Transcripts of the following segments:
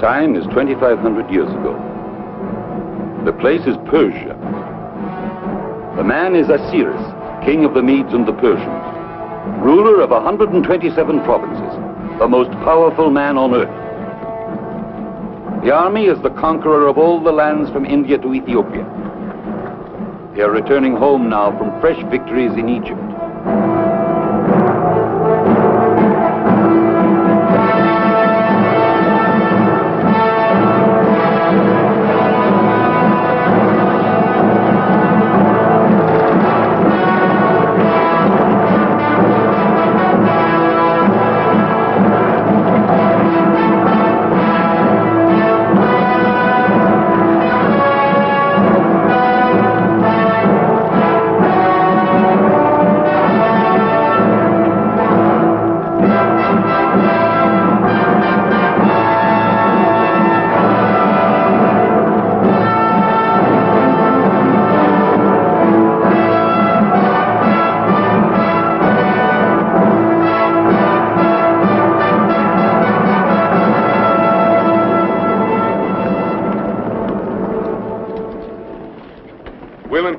time is 2,500 years ago. The place is Persia. The man is Osiris, king of the Medes and the Persians, ruler of 127 provinces, the most powerful man on earth. The army is the conqueror of all the lands from India to Ethiopia. They are returning home now from fresh victories in Egypt.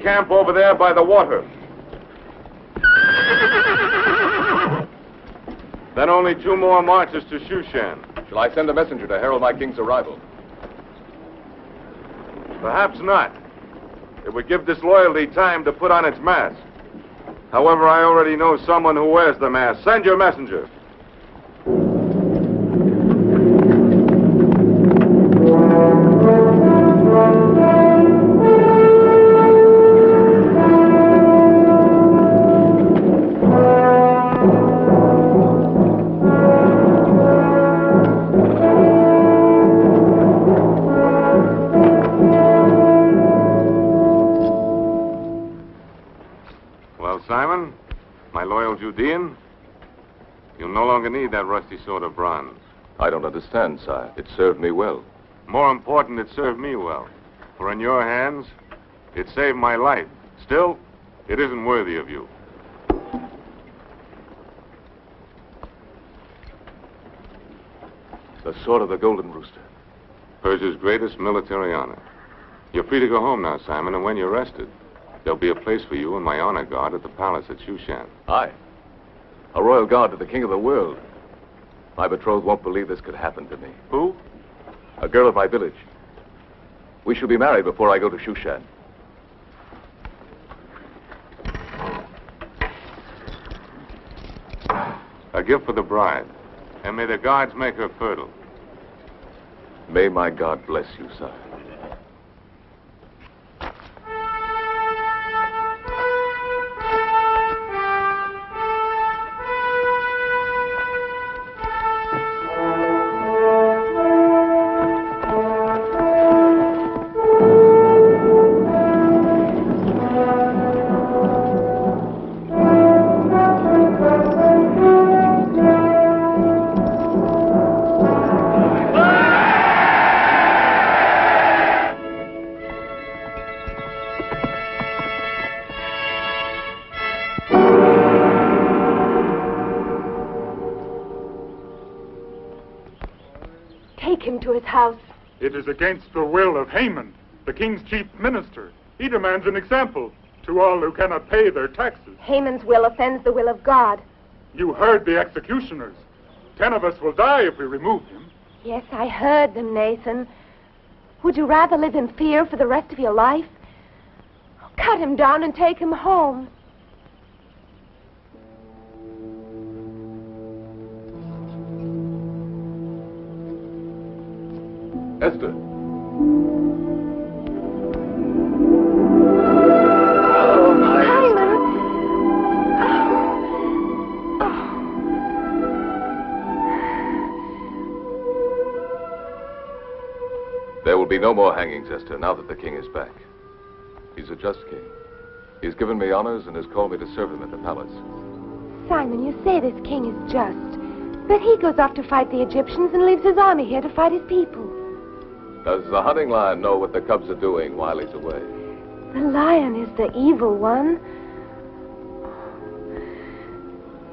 Camp over there by the water. Then only 2 more marches to Shushan. Shall I send a messenger to herald my king's arrival? Perhaps not. It would give disloyalty time to put on its mask. However, I already know someone who wears the mask. Send your messenger. You'll no longer need that rusty sword of bronze. I don't understand, sire. It served me well. More important, it served me well. For in your hands, it saved my life. Still, it isn't worthy of you. The sword of the Golden Rooster. Persia's greatest military honor. You're free to go home now, Simon, and when you're rested, there'll be a place for you in my honor guard at the palace at Shushan. Aye. A royal guard to the king of the world. My betrothed won't believe this could happen to me. Who? A girl of my village. We shall be married before I go to Shushan. A gift for the bride. And may the gods make her fertile. May my God bless you, sire. It is against the will of Haman, the king's chief minister. He demands an example to all who cannot pay their taxes. Haman's will offends the will of God. You heard the executioners. 10 of us will die if we remove him. Yes, I heard them, Nathan. Would you rather live in fear for the rest of your life? Cut him down and take him home. Esther. Oh, my. Simon. There will be no more hangings, Esther, now that the king is back. He's a just king. He's given me honors and has called me to serve him at the palace. Simon, you say this king is just, but he goes off to fight the Egyptians and leaves his army here to fight his people. Does the hunting lion know what the cubs are doing while he's away? The lion is the evil one.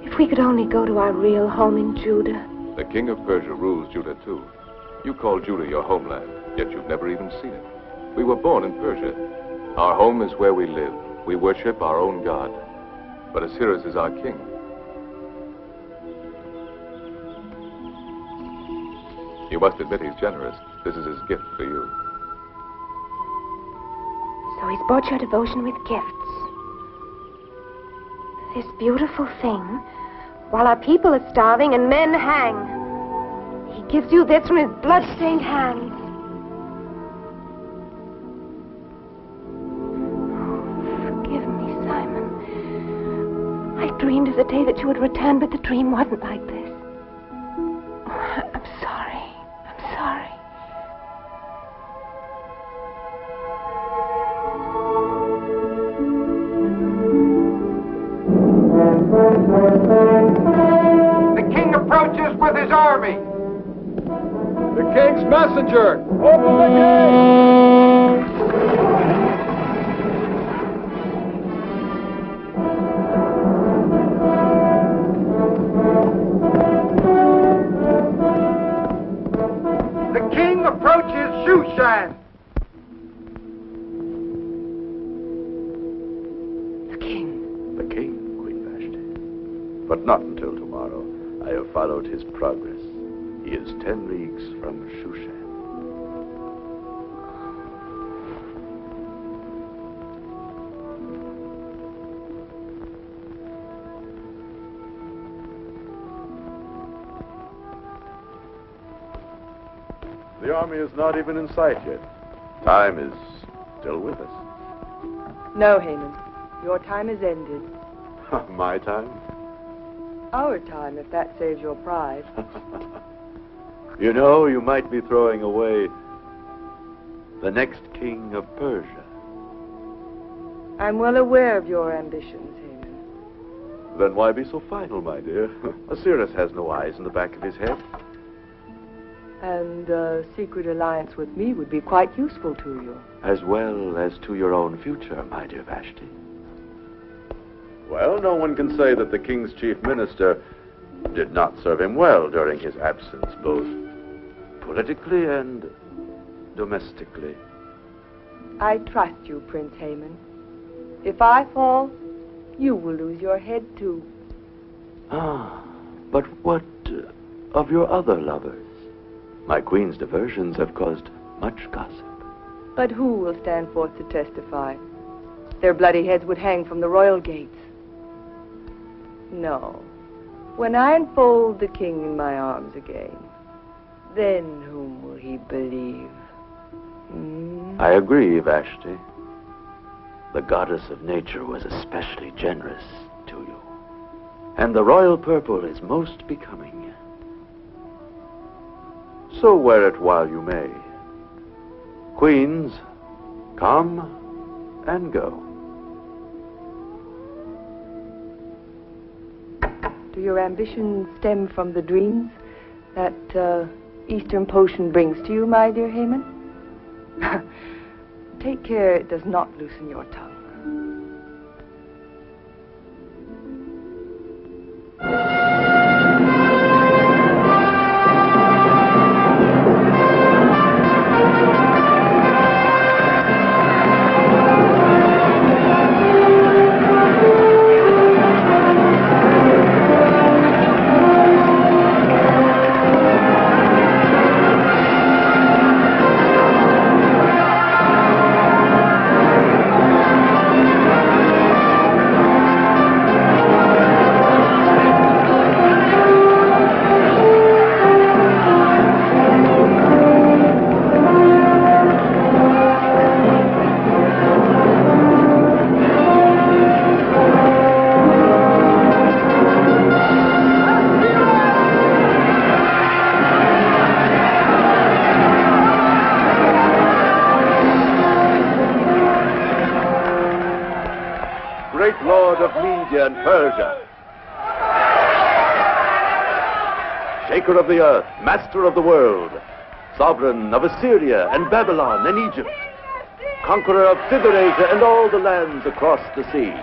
If we could only go to our real home in Judah. The king of Persia rules Judah, too. You call Judah your homeland, yet you've never even seen it. We were born in Persia. Our home is where we live. We worship our own God. But Osiris is our king. You must admit he's generous. This is his gift for you. So he's bought your devotion with gifts. This beautiful thing, while our people are starving and men hang. He gives you this from his blood-stained hands. Forgive me, Simon. I dreamed of the day that you would return, but the dream wasn't like this. I'm sorry. I'm sorry. The king approaches with his army. The king's messenger! Open the gate! The king approaches Shushan. The king. The king, Queen Vashti. But not until tomorrow. I have followed his progress. He is 10 leagues from Shushan. The army is not even in sight yet. Time is still with us. No, Haman. Your time is ended. My time? Our time, if that saves your pride. You know, you might be throwing away the next king of Persia. I'm well aware of your ambitions, Haman. Then why be so final, my dear? Osiris has no eyes in the back of his head. And a secret alliance with me would be quite useful to you. As well as to your own future, my dear Vashti. Well, no one can say that the king's chief minister did not serve him well during his absence, both politically and domestically. I trust you, Prince Haman. If I fall, you will lose your head too. Ah, but what of your other lovers? My queen's diversions have caused much gossip. But who will stand forth to testify? Their bloody heads would hang from the royal gates. No. When I enfold the king in my arms again, then whom will he believe? I agree, Vashti. The goddess of nature was especially generous to you. And the royal purple is most becoming. So wear it while you may. Queens, come and go. Do your ambitions stem from the dreams that Eastern potion brings to you, my dear Haman? Take care it does not loosen your tongue. And Persia. Shaker of the earth, master of the world, sovereign of Assyria and Babylon and Egypt, conqueror of Thither Asia and all the lands across the sea.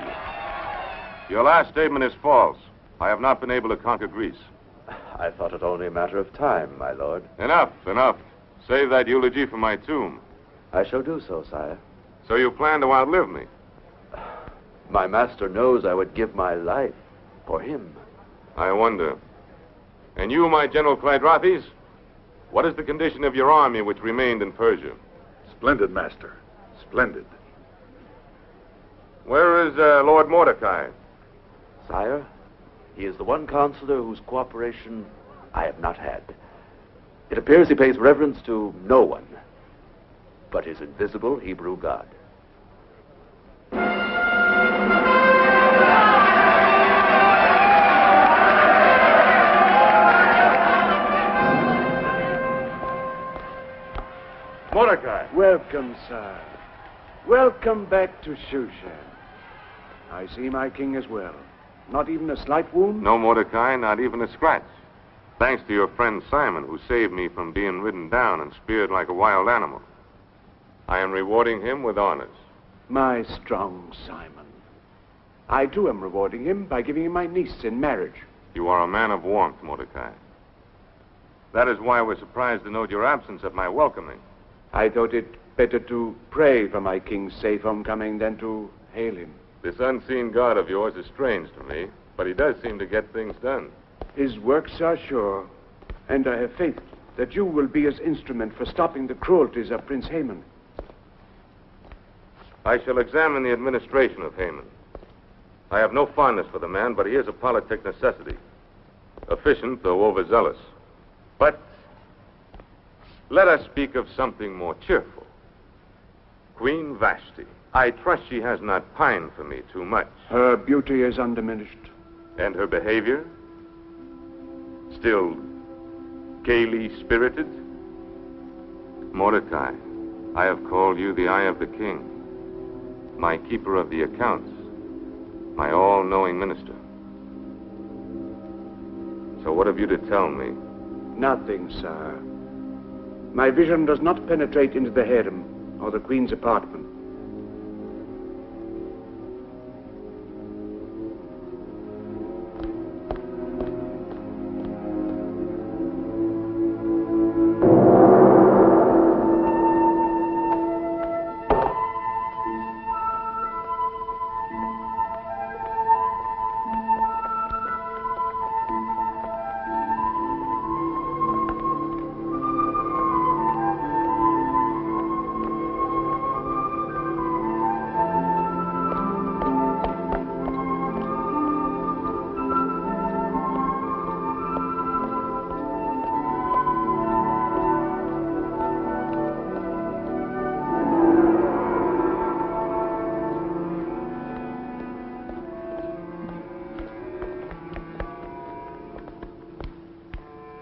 Your last statement is false. I have not been able to conquer Greece. I thought it only a matter of time, my lord. Enough, enough. Save that eulogy for my tomb. I shall do so, sire. So you plan to outlive me? My master knows I would give my life for him. I wonder. And you, my General Clydrathes, what is the condition of your army which remained in Persia? Splendid, Master. Splendid. Where is Lord Mordecai? Sire, he is the one counselor whose cooperation I have not had. It appears he pays reverence to no one but his invisible Hebrew God. Mordecai. Welcome, sir. Welcome back to Shushan. I see my king as well. Not even a slight wound? No, Mordecai, not even a scratch. Thanks to your friend Simon, who saved me from being ridden down and speared like a wild animal. I am rewarding him with honors. My strong Simon. I, too, am rewarding him by giving him my niece in marriage. You are a man of warmth, Mordecai. That is why we're surprised to note your absence at my welcoming. I thought it better to pray for my king's safe homecoming than to hail him. This unseen God of yours is strange to me, but he does seem to get things done. His works are sure, and I have faith that you will be his instrument for stopping the cruelties of Prince Haman. I shall examine the administration of Haman. I have no fondness for the man, but he is a politic necessity. Efficient, though overzealous. But let us speak of something more cheerful. Queen Vashti. I trust she has not pined for me too much. Her beauty is undiminished. And her behavior? Still gaily spirited? Mordecai, I have called you the eye of the king, my keeper of the accounts, my all-knowing minister. So what have you to tell me? Nothing, sir. My vision does not penetrate into the harem or the queen's apartment.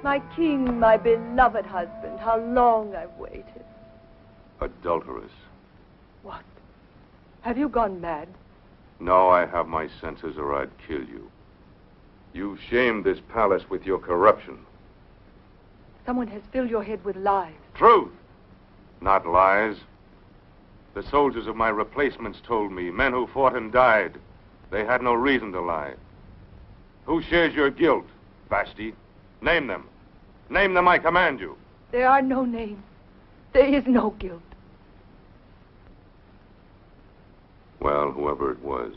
My king, my beloved husband, how long I've waited. Adulteress. What? Have you gone mad? No, I have my senses or I'd kill you. You shamed this palace with your corruption. Someone has filled your head with lies. Truth, not lies. The soldiers of my replacements told me, men who fought and died, they had no reason to lie. Who shares your guilt, Vashti? Name them. Name them, I command you. There are no names. There is no guilt. Well, whoever it was,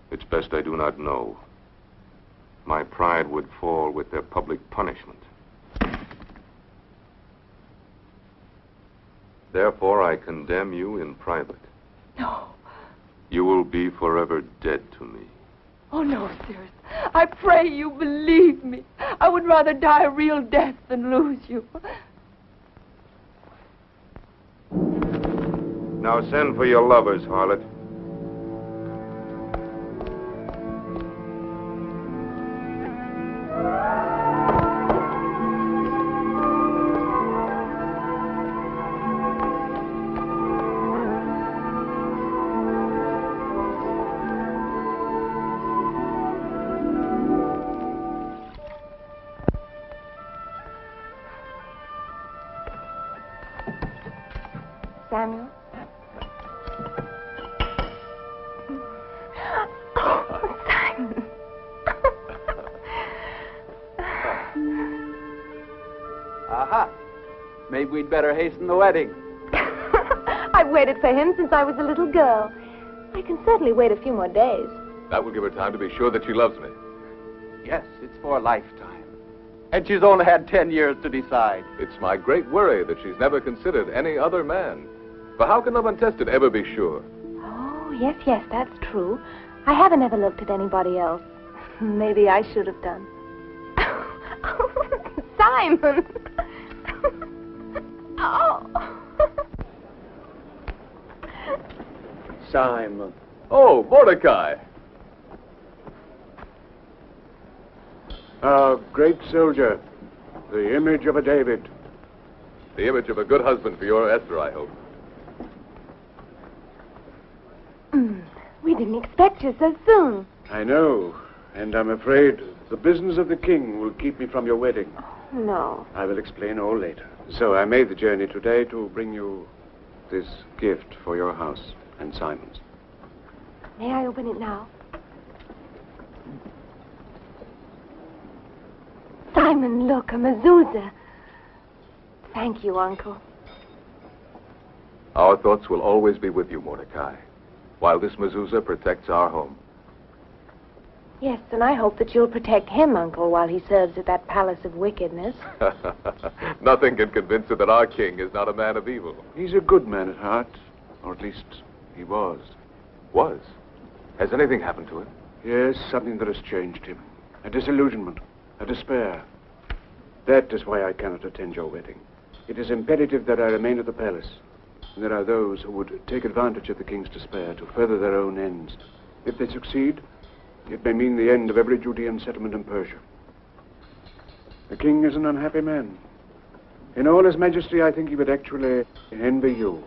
it's best I do not know. My pride would fall with their public punishment. Therefore, I condemn you in private. No. You will be forever dead to me. Oh, no, Aster. I pray you believe me. I would rather die a real death than lose you. Now send for your lovers, harlot. Samuel? Oh, Simon. Aha! Maybe we'd better hasten the wedding. I've waited for him since I was a little girl. I can certainly wait a few more days. That will give her time to be sure that she loves me. Yes, it's for a lifetime. And she's only had 10 years to decide. It's my great worry that she's never considered any other man. But how can love untested ever be sure? Oh, yes, that's true. I haven't ever looked at anybody else. Maybe I should have done. Simon! Oh! Simon. Oh, Mordecai! A great soldier, the image of a David. The image of a good husband for your Esther, I hope. We didn't expect you so soon. I know, and I'm afraid the business of the king will keep me from your wedding. No. I will explain all later. So I made the journey today to bring you this gift for your house and Simon's. May I open it now? Simon, look, a mezuzah. Thank you, Uncle. Our thoughts will always be with you, Mordecai, while this mezuzah protects our home. Yes, and I hope that you'll protect him, Uncle, while he serves at that palace of wickedness. Nothing can convince her that our king is not a man of evil. He's a good man at heart, or at least he was. Was? Has anything happened to him? Yes, something that has changed him. A disillusionment, a despair. That is why I cannot attend your wedding. It is imperative that I remain at the palace. And there are those who would take advantage of the king's despair to further their own ends. If they succeed, it may mean the end of every Judean settlement in Persia. The king is an unhappy man. In all his majesty, I think he would actually envy you.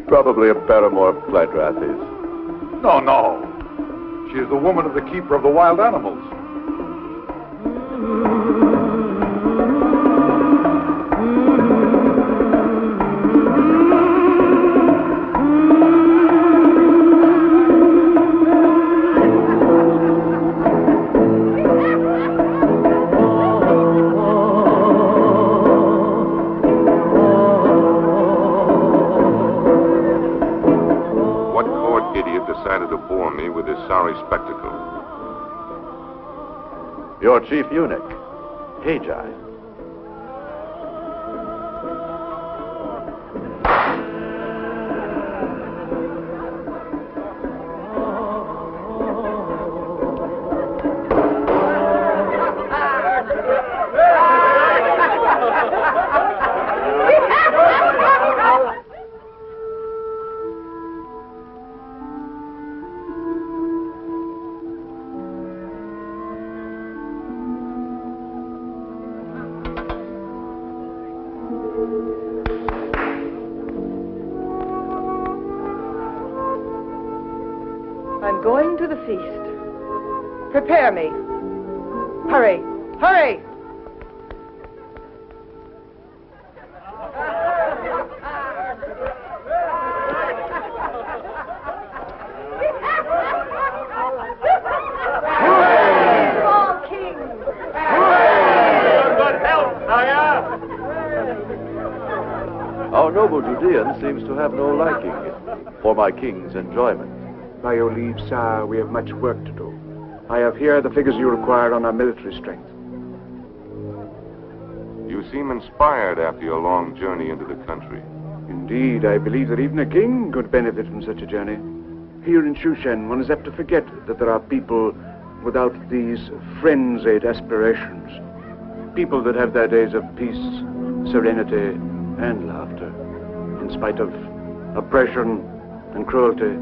Probably a paramour of Pleidrathis. No. She is the woman of the keeper of the wild animals. Sorry spectacle. Your chief eunuch, Hagi. I'm going to the feast. Prepare me. Hurry! Hurry! All kings! our noble Judean seems to have no liking for my king's enjoyment. By your leave, sire, we have much work to do. I have here the figures you require on our military strength. You seem inspired after your long journey into the country. Indeed, I believe that even a king could benefit from such a journey. Here in Shushan, one is apt to forget that there are people without these frenzied aspirations. People that have their days of peace, serenity, and laughter, in spite of oppression and cruelty.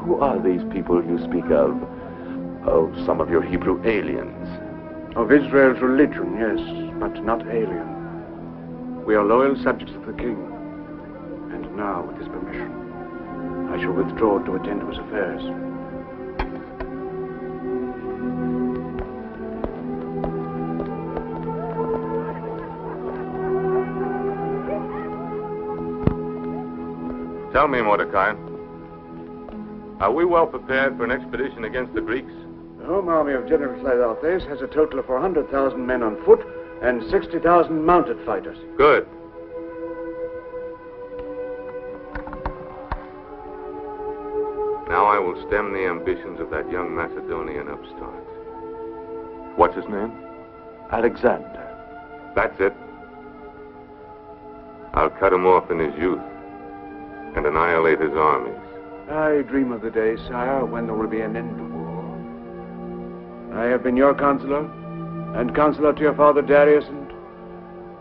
Who are these people you speak of? Oh, some of your Hebrew aliens. Of Israel's religion, yes, but not alien. We are loyal subjects of the king. And now, with his permission, I shall withdraw to attend to his affairs. Tell me, Mordecai, are we well prepared for an expedition against the Greeks? The home army of General Clearothes has a total of 400,000 men on foot and 60,000 mounted fighters. Good. Now I will stem the ambitions of that young Macedonian upstart. What's his name? Alexander. That's it. I'll cut him off in his youth and annihilate his armies. I dream of the day, sire, when there will be an end to war. I have been your counselor, and counselor to your father Darius, and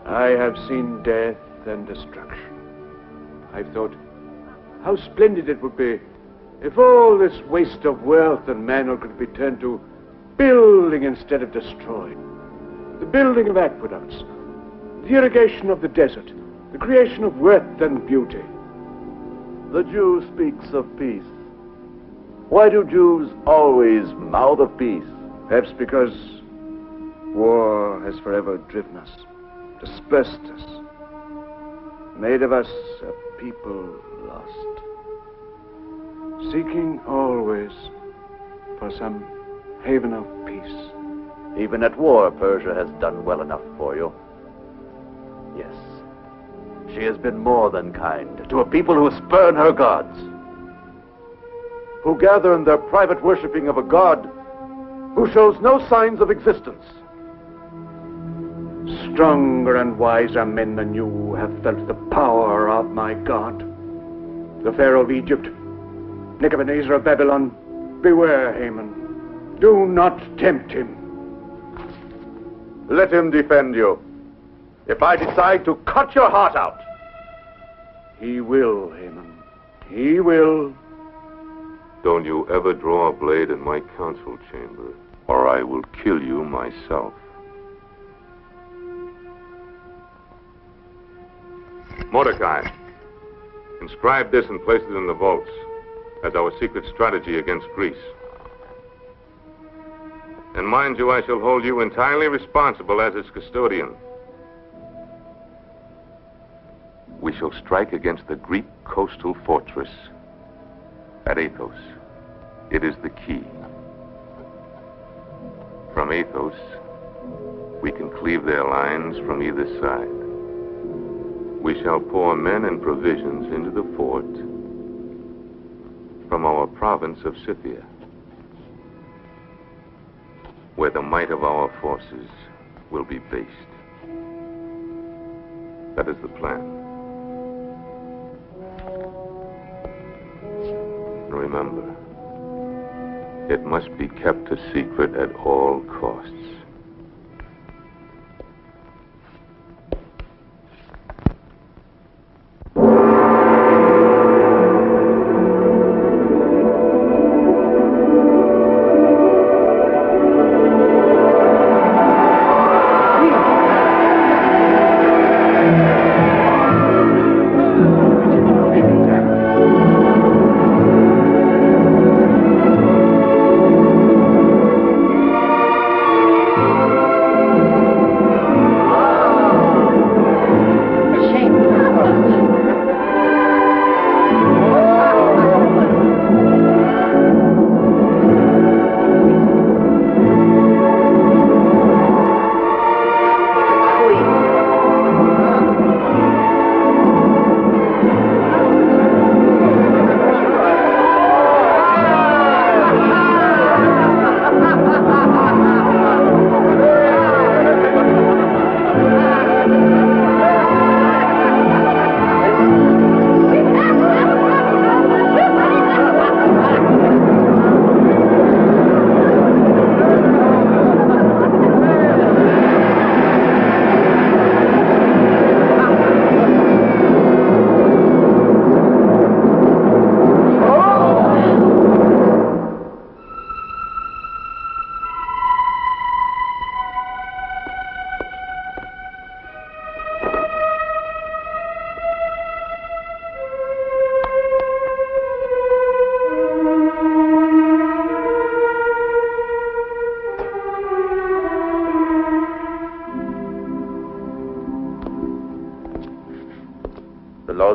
I have seen death and destruction. I've thought how splendid it would be if all this waste of wealth and manor could be turned to building instead of destroying. The building of aqueducts, the irrigation of the desert, the creation of worth and beauty. The Jew speaks of peace. Why do Jews always mouth of peace? Perhaps because war has forever driven us, dispersed us, made of us a people lost, seeking always for some haven of peace. Even at war, Persia has done well enough for you. Yes. She has been more than kind to a people who spurn her gods, who gather in their private worshipping of a god who shows no signs of existence. Stronger and wiser men than you have felt the power of my God. The Pharaoh of Egypt, Nebuchadnezzar of Babylon, beware, Haman. Do not tempt him. Let him defend you. If I decide to cut your heart out. He will, Haman. He will. Don't you ever draw a blade in my council chamber, or I will kill you myself. Mordecai, inscribe this and place it in the vaults as our secret strategy against Greece. And mind you, I shall hold you entirely responsible as its custodian. We shall strike against the Greek coastal fortress at Athos. It is the key. From Athos, we can cleave their lines from either side. We shall pour men and provisions into the fort from our province of Scythia, where the might of our forces will be based. That is the plan. Remember, it must be kept a secret at all costs.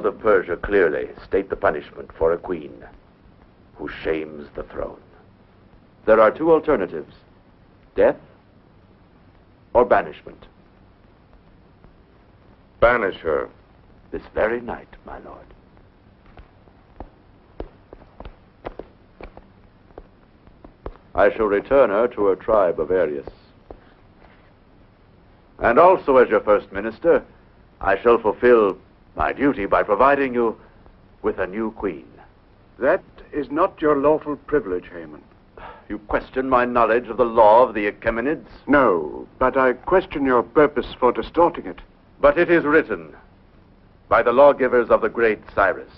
laws of Persia clearly state the punishment for a queen who shames the throne. There are two alternatives: death or banishment. Banish her. This very night, my lord. I shall return her to her tribe of Arius. And also, as your first minister, I shall fulfill my duty by providing you with a new queen. That is not your lawful privilege, Haman. You question my knowledge of the law of the Achaemenids? No, but I question your purpose for distorting it. But it is written by the lawgivers of the great Cyrus: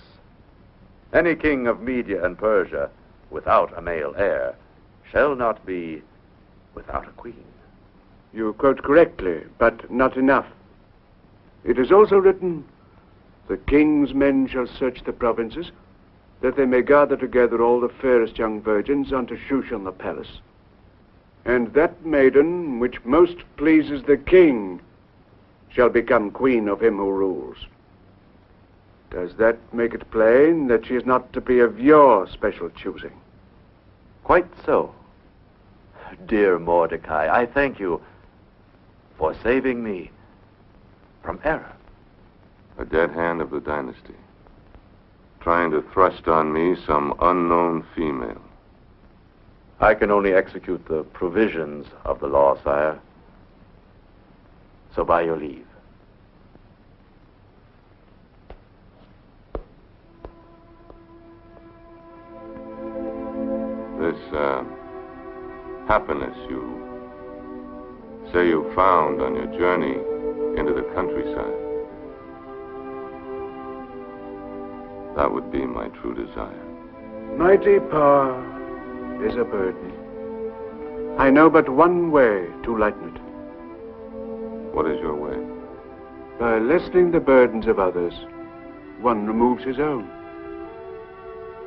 any king of Media and Persia without a male heir shall not be without a queen. You quote correctly, but not enough. It is also written, the king's men shall search the provinces, that they may gather together all the fairest young virgins unto Shushan the palace. And that maiden which most pleases the king shall become queen of him who rules. Does that make it plain that she is not to be of your special choosing? Quite so. Dear Mordecai, I thank you for saving me from error. A dead hand of the dynasty, trying to thrust on me some unknown female. I can only execute the provisions of the law, sire. So by your leave. This, happiness you say you found on your journey into the countryside, that would be my true desire. Mighty power is a burden. I know but one way to lighten it. What is your way? By lessening the burdens of others, one removes his own.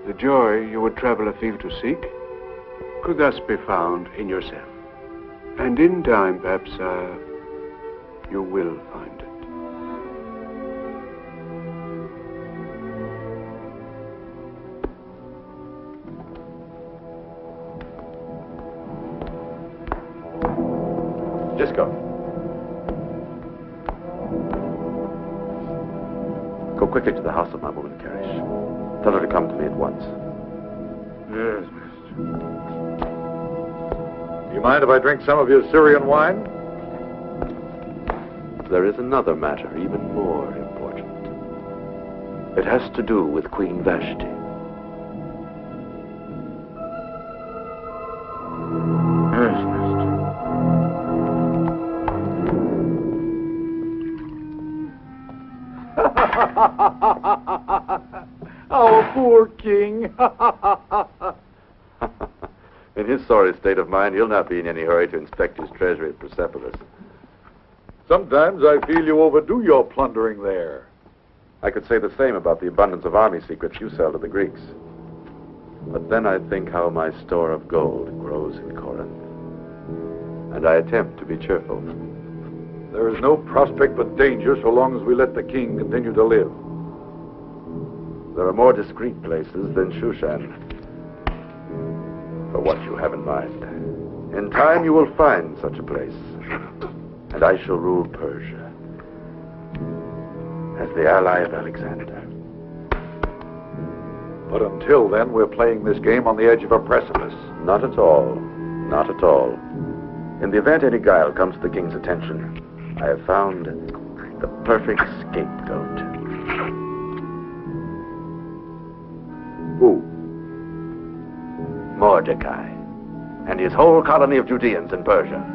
The joy you would travel afield to seek could thus be found in yourself. And in time, perhaps, you will find it. Just go. Go quickly to the house of my woman, Karish. Tell her to come to me at once. Yes, mister. Do you mind if I drink some of your Syrian wine? There is another matter even more important. It has to do with Queen Vashti. Yes, mister. Our poor king. In his sorry state of mind, he'll not be in any hurry to inspect his treasury at Persepolis. Sometimes I feel you overdo your plundering there. I could say the same about the abundance of army secrets you sell to the Greeks. But then I think how my store of gold grows in Corinth. And I attempt to be cheerful. There is no prospect but danger so long as we let the king continue to live. There are more discreet places than Shushan. For what you have in mind. In time you will find such a place. And I shall rule Persia as the ally of Alexander. But until then, we're playing this game on the edge of a precipice. Not at all. Not at all. In the event any guile comes to the king's attention, I have found the perfect scapegoat. Who? Mordecai and his whole colony of Judeans in Persia.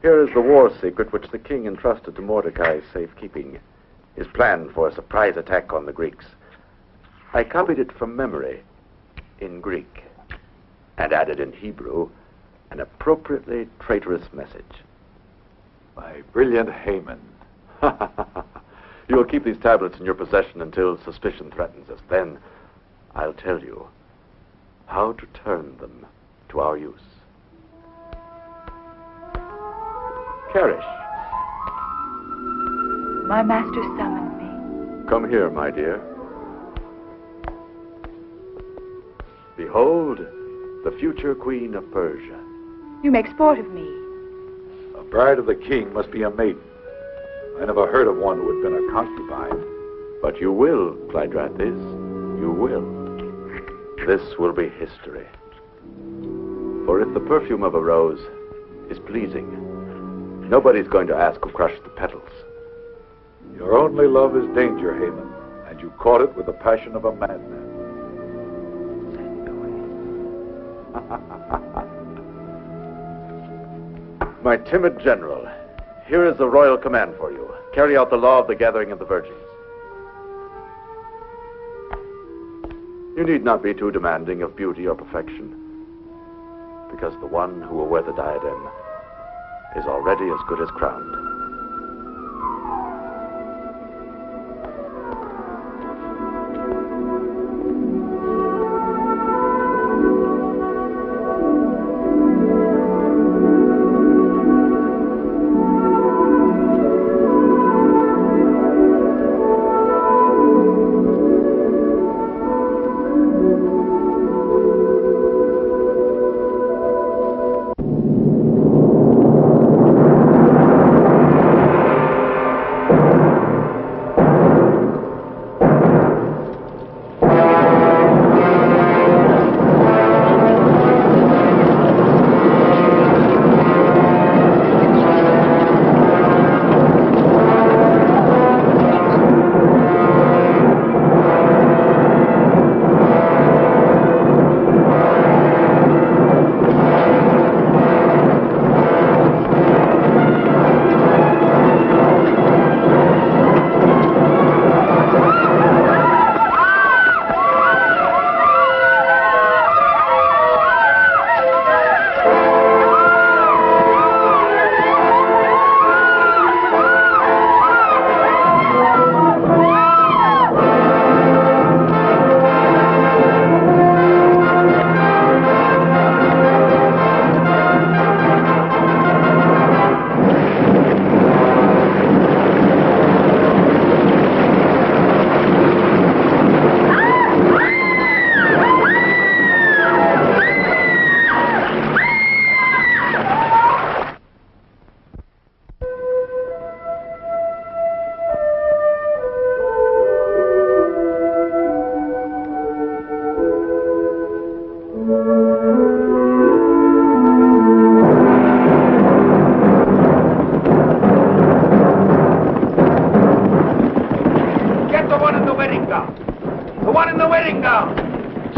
Here is the war secret which the king entrusted to Mordecai's safekeeping. His plan for a surprise attack on the Greeks. I copied it from memory in Greek and added in Hebrew an appropriately traitorous message. My brilliant Haman. You will keep these tablets in your possession until suspicion threatens us. Then I'll tell you how to turn them to our use. Karish. My master summoned me. Come here, my dear. Behold, the future queen of Persia. You make sport of me. A bride of the king must be a maiden. I never heard of one who had been a concubine. But you will, Clydrathis. You will. This will be history. For if the perfume of a rose is pleasing, nobody's going to ask who crushed the petals. Your only love is danger, Haman, and you caught it with the passion of a madman. My timid general, here is the royal command for you. Carry out the law of the gathering of the virgins. You need not be too demanding of beauty or perfection, because the one who will wear the diadem is already as good as crowned.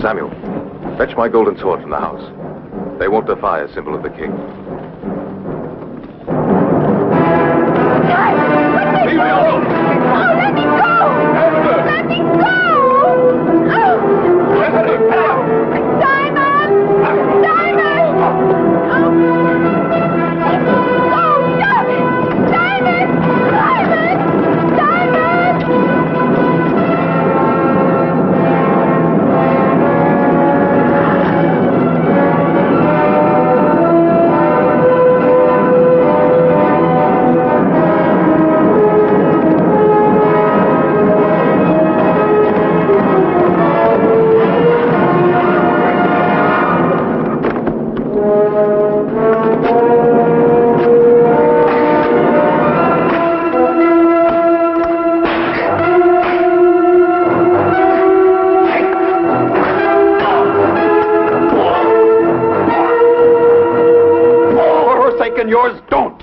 Samuel, fetch my golden sword from the house. They won't defy a symbol of the king. Leave me alone! Oh, let me go! Let me go! Oh! Simon! Yours, don't!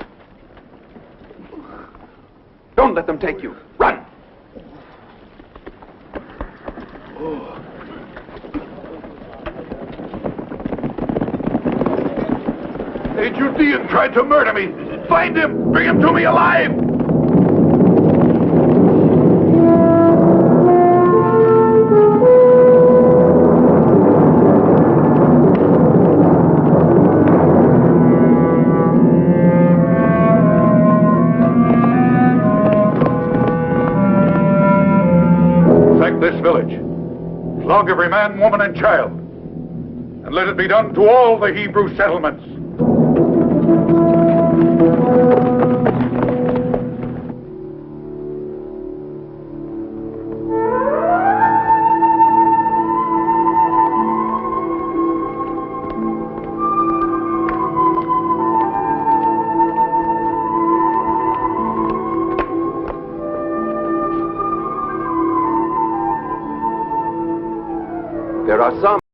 Don't let them take you. Run! A Judean tried to murder me. Find him! Bring him to me alive! Sack this village. Flog every man, woman, and child. And let it be done to all the Hebrew settlements. There are some